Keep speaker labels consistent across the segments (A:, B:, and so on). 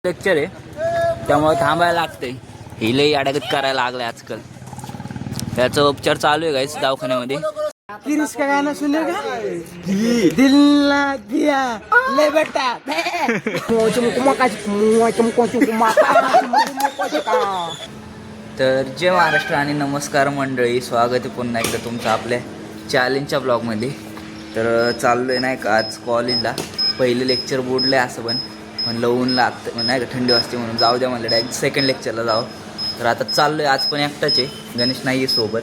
A: Lecture आहे त्यामुळे थांबायला लागते. ही लई अडगत करायला लागलाय आजकाल. त्याचा उपचार चालू आहे गाईस दवाखान्यामध्ये.
B: किरिश का गाना सुनेगा दिल ना दिया ले बेटा
A: तर जय महाराष्ट्र आणि नमस्कार मंडळी, स्वागत आहे पुन्हा एकदा तुमचं आपल्या चॅलेंजच्या ब्लॉगमध्ये. तर चाललो आहे नाही का आज कॉलेजला. पहिले लेक्चर बुडलं आहे असं पण म्हणलं ऊन लागतं नाही का, थंडी वाजते म्हणून जाऊ द्या म्हणलं डायरेक्ट सेकंड लेक्चरला जावं. तर आता चाललो आहे. आज पण एकटाच आहे, गणेश नाही आहे सोबत.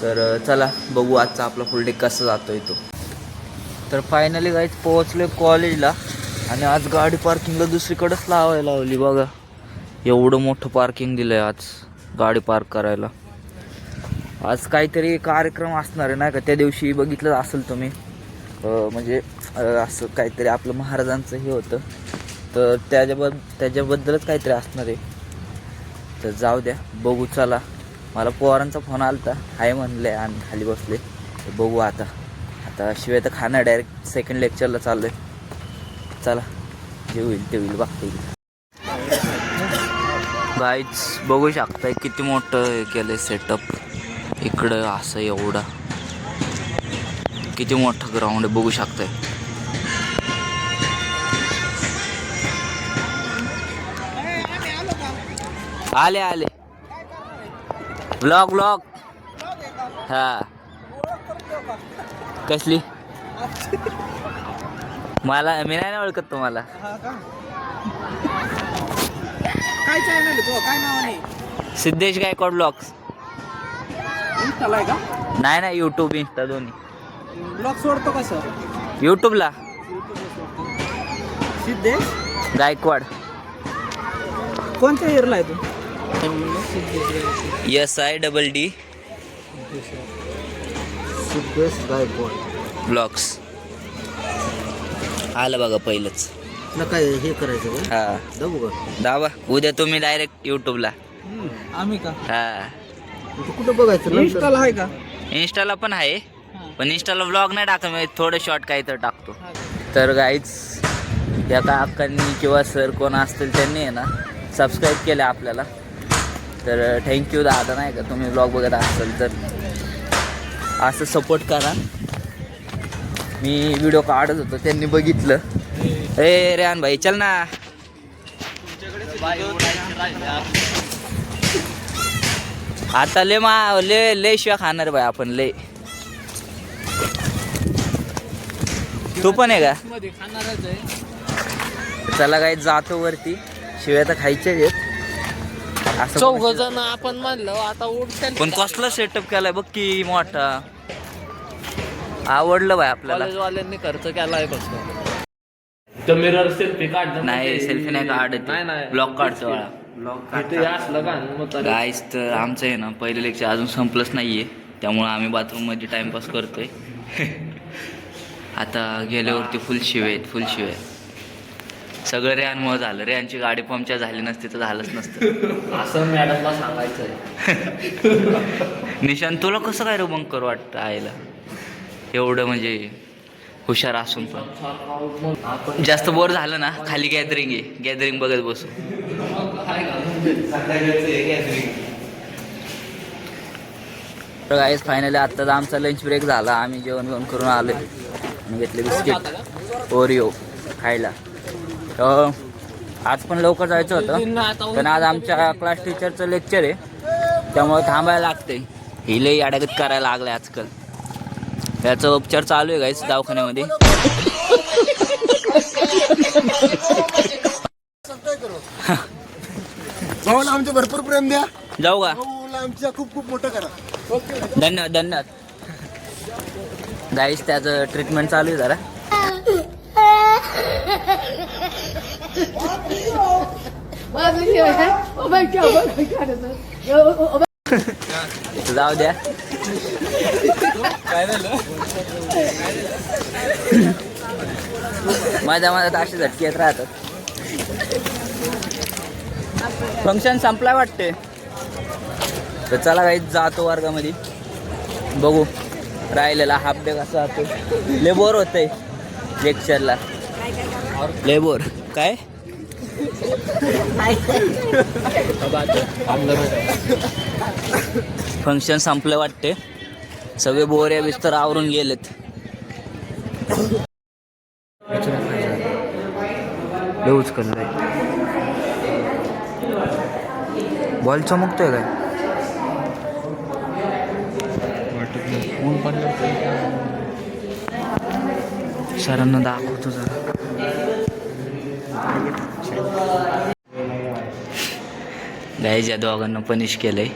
A: तर चला बघू आजचा आपला फुल डे कसा जातो आहे तो. तर फायनली गाईज पोहोचलो कॉलेजला आणि आज गाडी पार्किंगला दुसरीकडेच लावायला लावली बघा. एवढं मोठं पार्किंग दिलं आहे आज गाडी पार्क करायला. आज काहीतरी कार्यक्रम असणार आहे नाही का, त्या दिवशी बघितलं असेल तुम्ही. म्हणजे असं काहीतरी आपलं महाराजांचं हे होतं, तर त्याच्याबद्दलच काहीतरी असणार आहे. तर जाऊ द्या बघू चला. मला पोरांचा फोन आला होता, हाय म्हणले आणि खाली बसले. तर बघू आता शिवाय तर खाणार. डायरेक्ट सेकंड लेक्चरला चाललो आहे. चला जे होईल ते होईल बघता येईल. गाईज बघू शकताय किती मोठं हे केलं सेटअप इकडं. असं एवढा किती मोठं ग्राउंड आहे बघू शकताय. आले आले ब्लॉग हा कसली मला मी नाही ओळखत तुम्हाला.
B: काय चॅनल आहे तो, काय नाव आहे?
A: सिद्धेश गायकवाड ब्लॉग्स.
B: इंस्टाला आहे का?
A: नाही यूट्यूब इंस्टा दोन्ही.
B: ब्लॉग सोडतो कसं?
A: यूट्यूबला
B: सिद्धेश
A: गायकवाड.
B: कोणत्या इयरला आहे तू?
A: SIDD
B: सिद्धेश गायकवाड
A: ब्लॉग्स आलं बघा पहिलंच.
B: ना काय हे करायचं का?
A: हा
B: दाबू का?
A: दावा उद्या तुम्ही डायरेक्ट यूट्यूबला.
B: आम्ही का?
A: हा
B: कुठं बघायचं? इंस्टाला आहे का?
A: इंस्टाला पण आहे, पण इंस्टाला व्लॉग नाही टाकत मी, थोडे शॉर्ट काही तर टाकतो. तर गाईज त्या का अक्कांनी किंवा सर कोण असतील त्यांनी आहे ना सबस्क्राईब केलं आपल्याला. तर थँक्यू दादा नाही का, तुम्ही व्लॉग बघत असाल तर असं सपोर्ट करा. मी व्हिडिओ काढत होतो त्यांनी बघितलं. ए रेहान भाई चल ना. आता ले शिवा खाणार भाई आपण ले. तू पण आहे का? चला काही जातो वरती. शिव्या तर खायचे आहेत.
B: चौघ जण आपण म्हणलं आता उठते.
A: पण कसला सेटअप केलाय बघ की मोठा. आवडलं भाई आपल्याला.
B: कॉलेजवाल्यांनी खर्च केलाय कसं?
C: तर मिरर सेल्फी काढ.
A: नाही सेल्फी नाही काढत, ब्लॉग काढतो वाळा. गाईस तर आमचं आहे ना पहिलं लेक्चर अजून संपलंच नाहीये, त्यामुळं आम्ही बाथरूम मध्ये टाइमपास करतोय. आता गेल्यावरती फुल शिवे सगळं रेहानमुळे झालं. रेहानची गाडी पंक्चर झाली नसती तर झालंच नसतं.
C: असं मॅडमला सांगायचंय.
A: निशांत तुला कसं काय रे बंकर वाटतं आईला, एवढं म्हणजे हुशार असून पण. जास्त बोर झालं ना खाली गॅदरिंग बघत बसू. तर गाईस फायनली आत्ताच आमचा लंच ब्रेक झाला. आम्ही जेवण करून आलो आणि घेतले बिस्किट ओरिओ खायला. तर आज पण लवकर जायचं होतं, पण आज आमच्या क्लास टीचरचं लेक्चर आहे त्यामुळे थांबायला लागते. ही लई अडगत करायला लागलाय आजकाल. याचा उपचार चालू आहे गाईस दवाखान्यामध्ये.
D: भावाला आमचे भरपूर प्रेम द्या.
A: जाऊ का?
D: आमच्या खूप मोठं करा.
A: धन्यवाद गाईस. त्याचं ट्रीटमेंट चालू आहे जरा. जाऊ द्या. माझ्या अशी झटकी येत राहतात. फंक्शन संपलाय वाटते. तर चला काही जातो वर्गामध्ये, बघू राहिलेला हाफ डे कसा जातो. लय बोर होतंय लेक्चरला, लय बोर. काय फंक्शन संपलं वाटते. सगळे बोऱ्या बिस्तर आवरून गेलेत. देऊच करलंय. बॉल चमकतोय काय? सरांना दाखवतो जरा. गाईज या दोघांना पनिश केलंय.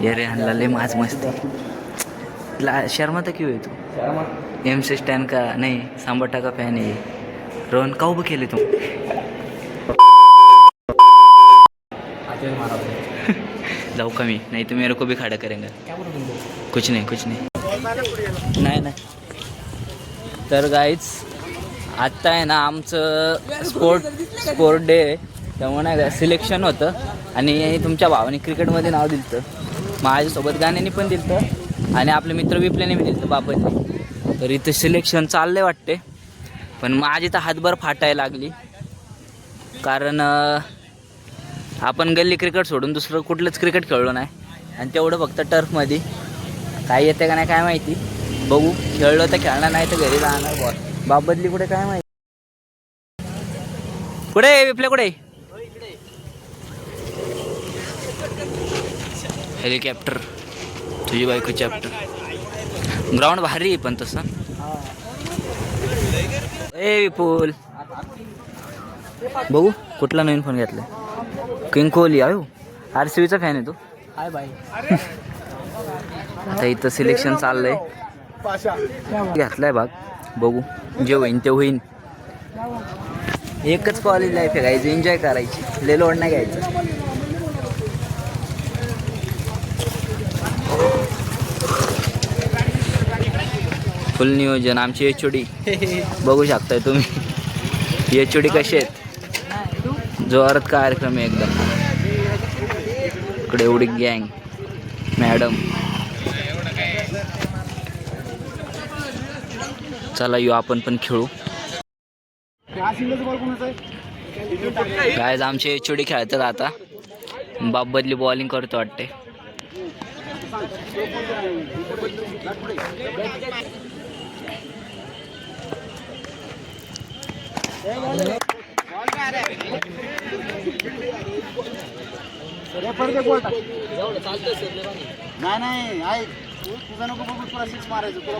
A: या रेहानला लय माझ मस्ती. शर्मा तर क्यों आहे तू? एम से स्टॅन का नाही, सांबाटा का फॅन आहे. रोहन का उभं केले तू? जाऊ का मी? नाही तो मेरे को भी खड़ा करेंगे. कुछ नहीं नाही नाही. तर गाईज आत्ता आहे ना आमचं स्पोर्ट डे आहे. त्यामुळे नाही का सिलेक्शन होतं आणि तुमच्या भावाने क्रिकेटमध्ये नाव दिलं होतं. माझ्यासोबत गाण्याने पण दिलं होतं आणि आपले मित्र विपल्याने पण दिलं होतं बाबांनी. तर इथं सिलेक्शन चाललंय वाटते. पण माझी तर हातभर फाटायला लागली. कारण आपण गल्ली क्रिकेट सोडून दुसरं कुठलंच क्रिकेट खेळलो नाही. आणि तेवढं फक्त टर्फमध्ये. काय येते का नाही काय माहिती. बघू. खेळलो तर खेळणार, नाही तर घरी राहणार. बॉल बाबतली कुठे काय माहिती. कुठे विपल्या कुठे? हेलिकॉप्टर तुझी बायको चॅप्टर. ग्राउंड भारी आहे पण तसं. ए विपुल बघू कुठला नवीन फोन घेतलाय. किंग कोहली आहे. RCBचा फॅन आहे तो.
B: हाय बाई.
A: आता इथं सिलेक्शन चाललंय. घेतलाय भाग. बघू जे होईन ते होईन. एकच कॉलेज लाईफ आहे गायचं. एन्जॉय करायची. लय लोड नाही घ्यायचं. फुल नियोजन. आमची HOD बघू शकताय तुम्ही. HOD कसे आहेत. जोरात कार्यक्रम आहे एकदम. इकडे एवढी गँग. मॅडम चला येऊ आपण पण खेळू. काय आमचे HOD खेळतात आता. बाप बदली बॉलिंग करतो वाटते.
D: नाही ऐक तुझा नको बघू. तुला सिक्स मारायचं. तुला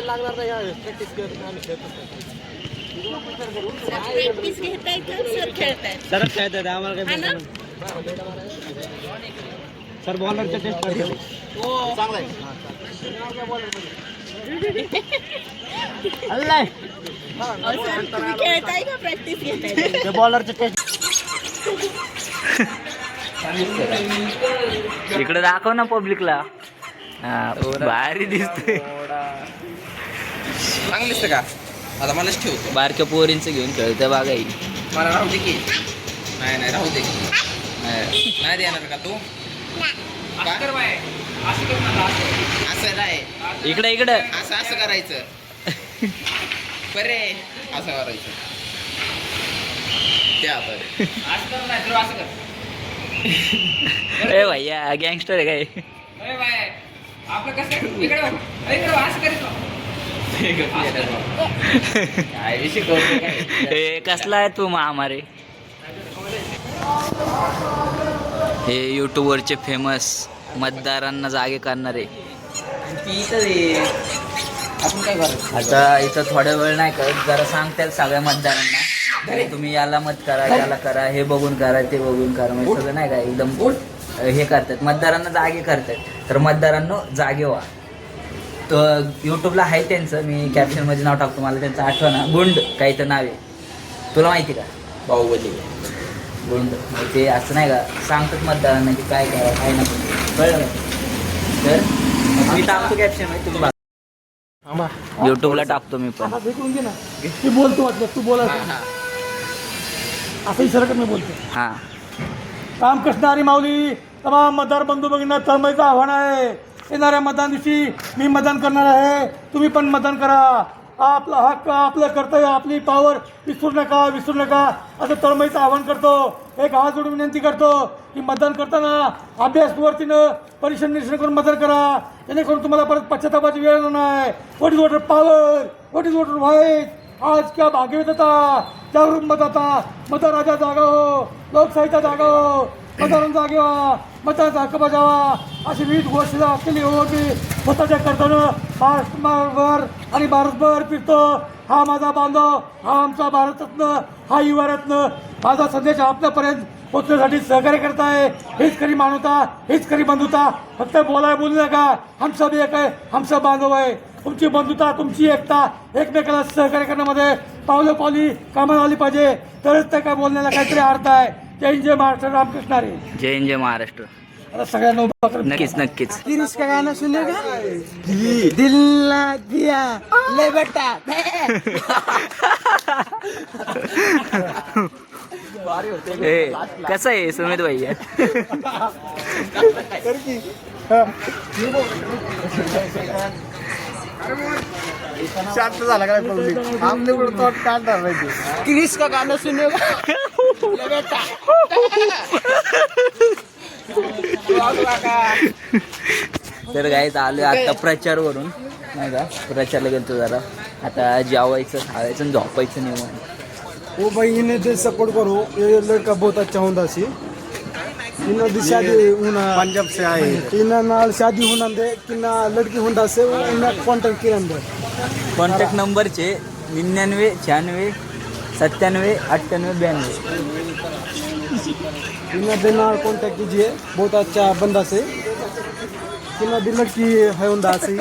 D: लागणार नाही. प्रॅक्टिस कर.
B: सरच खेळतात आम्हाला काय. सर बॉलरच्या टेस्ट करतो.
D: चांगला आहे.
B: बॉलरच्या टेस्ट.
A: इकडे दाखव ना पब्लिकला. भारी दिसतोय.
E: चांगलं दिसतं का? आता मलाच ठेवतो.
A: बारक्या पोरींचं घेऊन खेळतोय बागाई.
E: मला राहू दे की. नाही राहू दे. नाही देणार का तू? असं नाही.
A: इकडे
E: असं करायचं. बरे असं करायचं. त्या
A: ए भैया गँगस्टर आहे काय.
E: आपलं कसं इकडे असं करायचं.
A: हे कसला आहे तू महामारे. हे यूट्यूबवरचे फेमस मतदारांना जागे करणारे.
E: आपण काय करायचं.
A: आता इथं थोड्या वेळ नाही करत. जरा सांगतात सगळ्या मतदारांना तुम्ही याला मत करा, याला करा, हे बघून करा, ते बघून करा. म्हणजे सगळं नाही का एकदम हे करतात. मतदारांना जागे करतात. तर मतदारांना जागे व्हा. तर यूट्यूबला आहे त्यांचं. मी कॅप्शनमध्ये नाव टाकतो. मला त्यांचं आठवण. गुंड काही तर नाव आहे. तुला माहिती का?
E: बाहुबली
A: गुंड. ते असं नाही का सांगतात मतदारांना की काय करा काय नको. कळलं का? तर मी टाकतो कॅप्शनमध्ये. तुम्ही यूट्यूबला टाकतो मी पण.
B: तू बोलतो वाटलं. तू बोला असंही सरकत मी बोलतो.
A: हां
B: रामकृष्ण हरी माऊली. तमाम मतदार बंधू भगिनींना तळमळीचं आव्हान आहे. येणाऱ्या मतदान दिवशी मी मतदान करणार आहे. तुम्ही पण मतदान करा.
F: आपला हक्क, आपलं कर्तव्य, आपली पावर विसरू नका असं तळमळीचं आवाहन करतो. एक हात जोडून विनंती करतो की मतदान करताना अभ्यासपूर्तीनं परीक्षा निरीक्षण करून मतदान करा, जेणेकरून तुम्हाला परत पश्चातापाची वेळ येणार नाही. What is voter power, what is voter voice, आज क्या भाग्यविधता, जागरूक मतदाता, मतदाराजा जागा हो, लोकशाहीचा जागा हो, मतदारांचा जागे व्हा, मतदारांचा हक्क बजावा, अशी विविध घोषणा केली होती. स्वतःच्या करताना महाराष्ट्रभर आणि भारतभर फिरतो. हा माझा बांधव, हा आमचा भारतरत्न, हा युवारत्न. माझा संदेश आपल्यापर्यंत पोचण्यासाठी सहकार्य करताय. हीच खरी मानवता, हीच खरी बंधुता. फक्त बोलू नका. हम सब एक आहे, हम सब बांधव आहे. तुमची बंधुता, तुमची एकता, एकमेकाला सहकार्य करण्यामध्ये पावली कामाला आली पाहिजे, तरच त्या काय बोलण्याला काहीतरी अर्थ आहे. जय हिंद, जय महाराष्ट्र, रामकृष्ण हरी.
A: जय हिंद, जय महाराष्ट्र.
F: आता सगळ्यांना उभा करून
A: नक्कीच
B: किरीस का गाना सुनेगा दिल ना दिया ले बेटा.
A: कसं आहे सुमित भाई?
D: शांत झाला काय पब्लिक आमने कुठं तोट काढणार माहिती.
B: किरीस का गाना सुनेगा ले बेटा.
A: तर काय आलो आता प्रचारवरून, नाही का, प्रचारला गेलतो जरा. आता जेवायचं, खावायचं आणि झोपायचं नियम.
G: वो भाई इन्हें दे सपोर्ट करो, ये लड़का बहुत अच्छा होता सी. इन्हें दी शादी होना
D: पंजाब से आए
G: इन्हें नाल शादी होना दे कि ना लड़की होता से इन्हें कॉन्टैक्ट किया अंदर.
A: कॉन्टॅक्ट नंबरचे 99 96 97 98 92.
G: इन्हें दे नाल कॉन्टैक्ट कीजिए, बहुत अच्छा बंदा से. इन्हें दी लड़की है होता सी.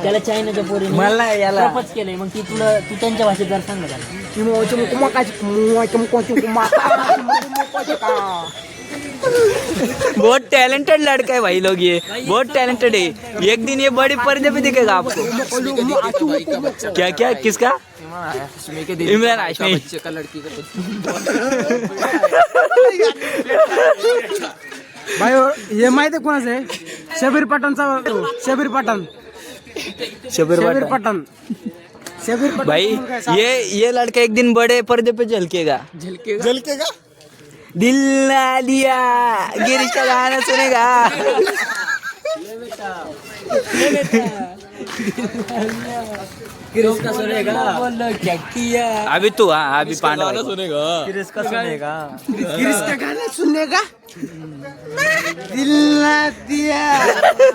H: त्याला चायनाच्या पोरीने
A: मला याला
H: प्रपोज केलंय. मग तू त्यांच्या भाषेत जर सांग ना.
A: बहुत टैलेंटेड लड़का है भाई लोग, ये बहुत टैलेंटेड है. एक दिन ये बड़ी पर्दे पे दिखेगा आपको. क्या क्या किसका? इमरान हाशमी.
G: भाई ये माहिती आहे कोणाचं आहे? शबीर पठाणचा. शबीर पठाण.
A: शबीर
G: पठाण. शबीर पठाण
A: भाई ये लड़का एक दिन बड़े पर्दे पे झलकेगा.
G: झलकेगा.
A: दिल ना दिया, गिरीश का गाना सुनेगा. अभी तू, हाँ अभी पांडव सुनेगा.
B: किरीस का गाना सुनेगा दिल ना दिया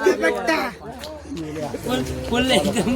B: ले बेटा.
H: फुल एकदम